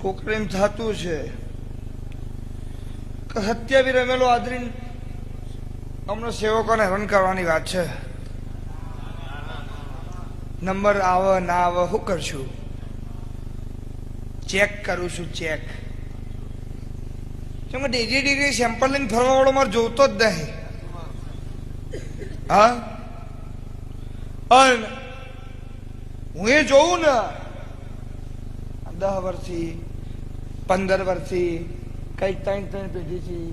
કોકરેમ થતું છે કે સત્યાવી રમેલો આદરીન અમને સેવકોને હેરાન કરવાની વાત છે. નંબર આવે ના આવે શું કરશું? ચેક કરું છું, ચેક. ડિગ્રી સેમ્પલ લઈને ફરવા વાળો મારે જોતો જ નહીં. હા, હું એ જોઉં ને 10 વર્ષથી 15 વર્ષથી કઈ 3 પેઢીથી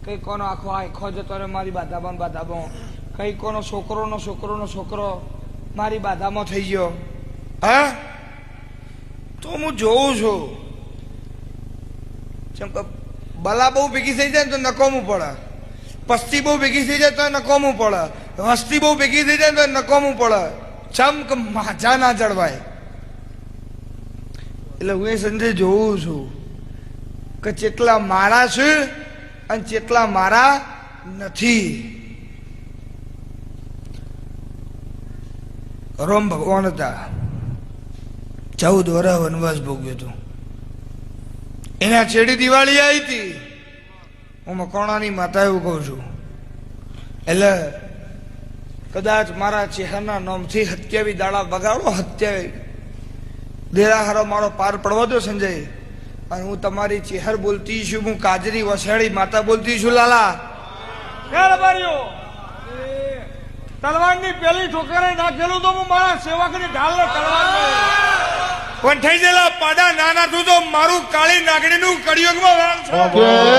કઈ કોનો આખો જતો રહે મારી બાધામાં, કઈ કોનો છોકરો મારી બાધામાં થઈ ગયો. હા, તો હું જોઉં છું. જેમ કે બલા બહુ ભેગી થઈ જાય ને તો નકોમું પડે, પસ્તી બહુ ભેગી થઈ જાય તો નકોમું પડે, વસ્તી બહુ ભેગી થઈ જાય તો નકોમું પડે. ચમક માજા ના જળવાય. એટલે હું એ સંજય જોઉં છું કે જેટલા મારા છે અને જેટલા મારા નથી. રોમ ભગવાન હતા, 14 વર્ષ વનવાસ ભોગ્યો હતો. એના છેડી દિવાળી આવી હતી. હું મકોણાની માતા એવું કહું છું. એટલે કદાચ મારા ચહેરાના નામથી 27 દાડા બગાડો, 27 દેરાહારો મારો પાર પડવા દો સંજય. અને હું તમારી ચહેર બોલતી છું, હું કાજરી વસાડી માતા બોલતી છું. લાલા તલવારની પેલી ઠોકરે નાખેલું તો હું મારા સેવકની ઢાલ તલવાર પણ થઈ ગયેલા પાડા નાના તું તો મારું કાળી નાગણીનું કળિયુગમાં